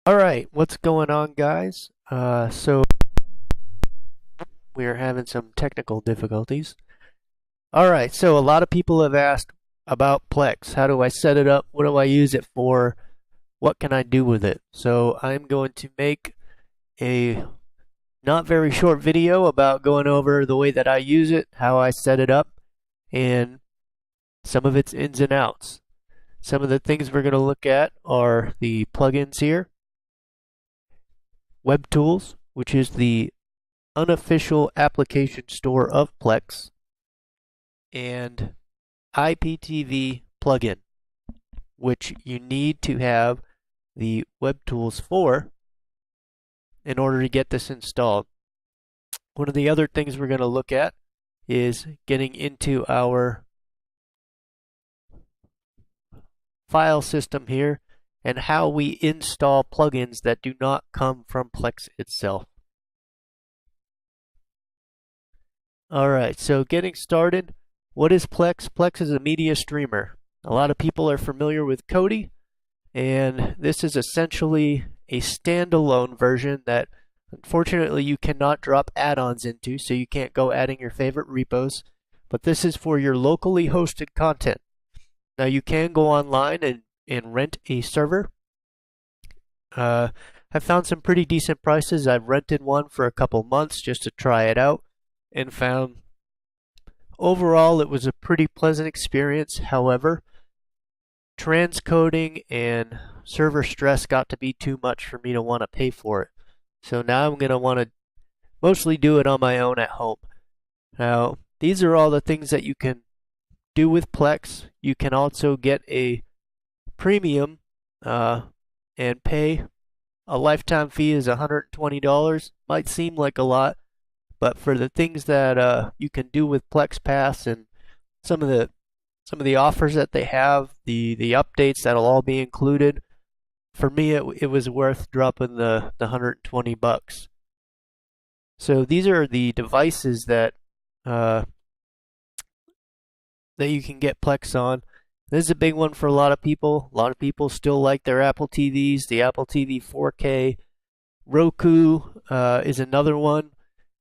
Alright, what's going on, guys? So we are having some technical difficulties. Alright, so a lot of people have asked about Plex. How do I set it up? What do I use it for? What can I do with it? So I'm going to make a not very short video about going over the way that I use it, how I set it up, and some of its ins and outs. Some of the things we're going to look at are the plugins here, Web Tools, which is the unofficial application store of Plex, and IPTV plugin, which you need to have the Web Tools for in order to get this installed. One of the other things we're going to look at is getting into our file system here and how we install plugins that do not come from Plex itself. Alright, so getting started, what is Plex? Plex is a media streamer. A lot of people are familiar with Kodi, and this is essentially a standalone version that unfortunately you cannot drop add-ons into, so you can't go adding your favorite repos, but this is for your locally hosted content. Now you can go online and rent a server. I found some pretty decent prices. I've rented one for a couple months just to try it out and found overall it was a pretty pleasant experience. However, transcoding and server stress got to be too much for me to want to pay for it. So now I'm going to want to mostly do it on my own at home. Now, these are all the things that you can do with Plex. You can also get a premium and pay. A lifetime fee is $120. Might seem like a lot, but for the things that you can do with Plex Pass and some of the offers that they have, the updates that'll all be included, for me it was worth dropping the $120. So these are the devices that you can get Plex on. This is a big one for a lot of people. A lot of people still like their Apple TVs, the Apple TV 4K. Roku is another one.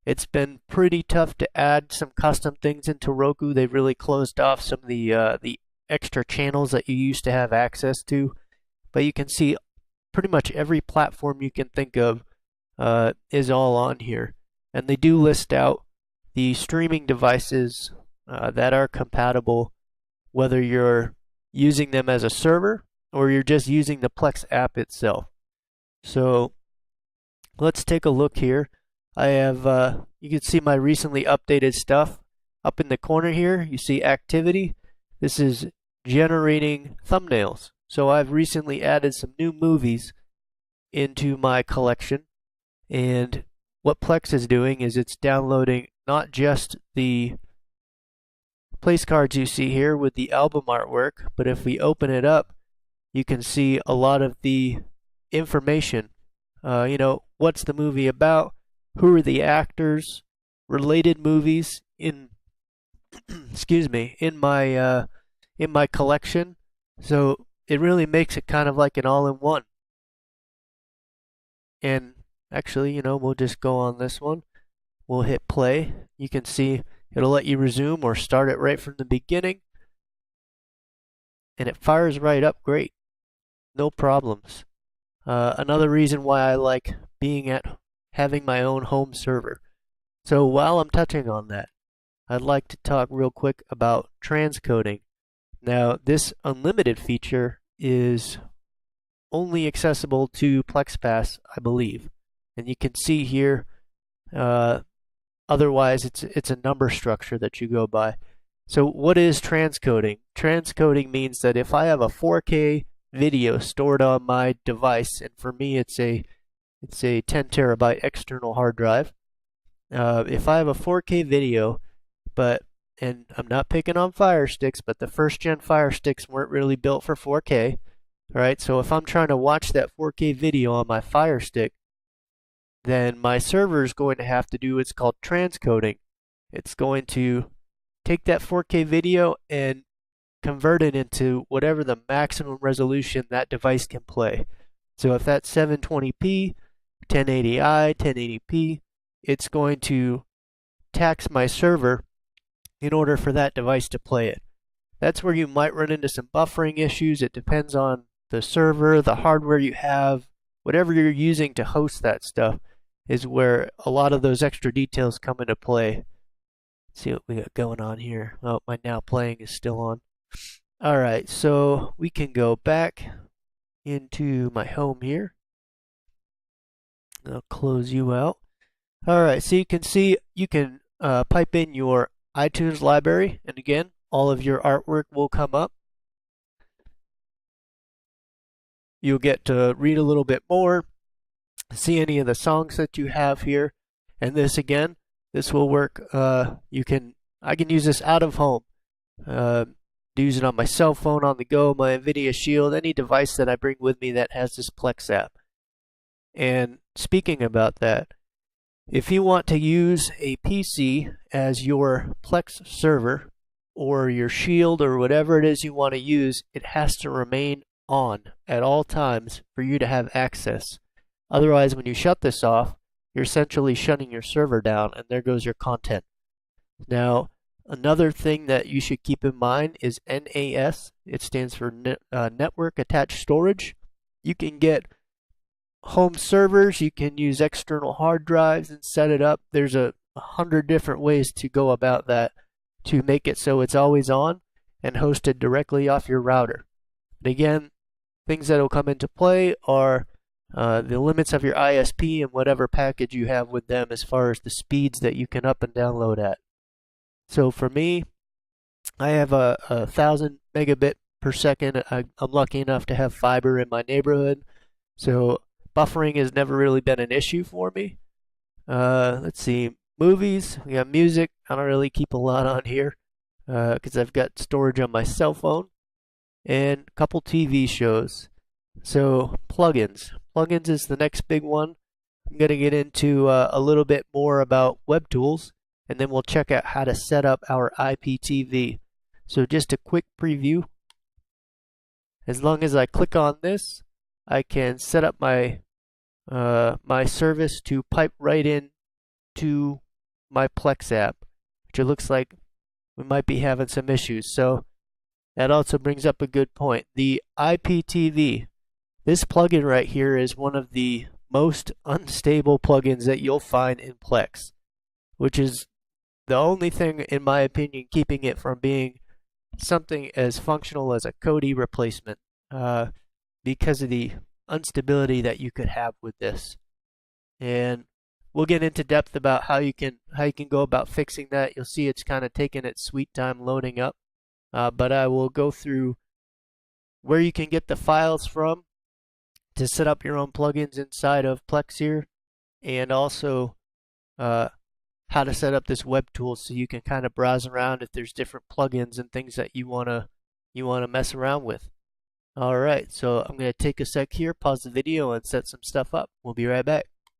It's been pretty tough to add some custom things into Roku. They've really closed off some of the extra channels that you used to have access to. But you can see pretty much every platform you can think of is all on here. And they do list out the streaming devices that are compatible, whether you're using them as a server or you're just using the Plex app itself. So let's take a look here. I have, you can see my recently updated stuff. Up in the corner here, you see activity. This is generating thumbnails. So I've recently added some new movies into my collection. And what Plex is doing is it's downloading not just the place cards you see here with the album artwork, but if we open it up, you can see a lot of the information. What's the movie about? Who are the actors? Related movies in excuse me, in my collection. So it really makes it kind of like an all-in-one. And actually, we'll just go on this one. We'll hit play. You can see it'll let you resume or start it right from the beginning. And it fires right up great. No problems. Another reason why I like having my own home server. So while I'm touching on that, I'd like to talk real quick about transcoding. Now, this unlimited feature is only accessible to Plex Pass, I believe. And you can see here, otherwise it's a number structure that you go by. So what is transcoding? Transcoding means that if I have a 4K video stored on my device, and for me it's a 10 terabyte external hard drive. If I have a 4K video, and I'm not picking on Fire Sticks, but the first gen Fire Sticks weren't really built for 4K, right? So if I'm trying to watch that 4K video on my Fire Stick, then my server is going to have to do what's called transcoding. It's going to take that 4K video and convert it into whatever the maximum resolution that device can play. So if that's 720p, 1080i, 1080p, it's going to tax my server in order for that device to play it. That's where you might run into some buffering issues. It depends on the server, the hardware you have, whatever you're using to host that stuff is where a lot of those extra details come into play. Let's see what we got going on here. Oh, my now playing is still on. Alright, so we can go back into my home here. I'll close you out. Alright, so you can see you can pipe in your iTunes library, and again, all of your artwork will come up. You'll get to read a little bit more, see any of the songs that you have here, and this again, this will work. I can use this out of home. Use it on my cell phone, on the go, my NVIDIA Shield, any device that I bring with me that has this Plex app. And speaking about that, if you want to use a PC as your Plex server or your Shield or whatever it is you want to use, it has to remain on at all times for you to have access. Otherwise, when you shut this off, you're essentially shutting your server down, and there goes your content. Now, another thing that you should keep in mind is NAS. It stands for Network Attached Storage. You can get home servers, you can use external hard drives and set it up. There's 100 different ways to go about that to make it so it's always on and hosted directly off your router. And again, things that will come into play are the limits of your ISP and whatever package you have with them as far as the speeds that you can up and download at. So for me, I have a 1000 megabit per second. I'm lucky enough to have fiber in my neighborhood, so buffering has never really been an issue for me. Let's see, movies, we got music. I don't really keep a lot on here because I've got storage on my cell phone, and a couple TV shows. So plugins. Plugins is the next big one. I'm going to get into a little bit more about web tools, and then we'll check out how to set up our IPTV. So just a quick preview. As long as I click on this, I can set up my my service to pipe right in to my Plex app, which it looks like we might be having some issues. So that also brings up a good point. The IPTV, this plugin right here is one of the most unstable plugins that you'll find in Plex, which is the only thing, in my opinion, keeping it from being something as functional as a Kodi replacement, because of the instability that you could have with this. And we'll get into depth about how you can go about fixing that. You'll see it's kind of taking its sweet time loading up, but I will go through where you can get the files from to set up your own plugins inside of Plex here, and also how to set up this web tool so you can kind of browse around if there's different plugins and things that you wanna mess around with. Alright, so I'm going to take a sec here, pause the video, and set some stuff up. We'll be right back.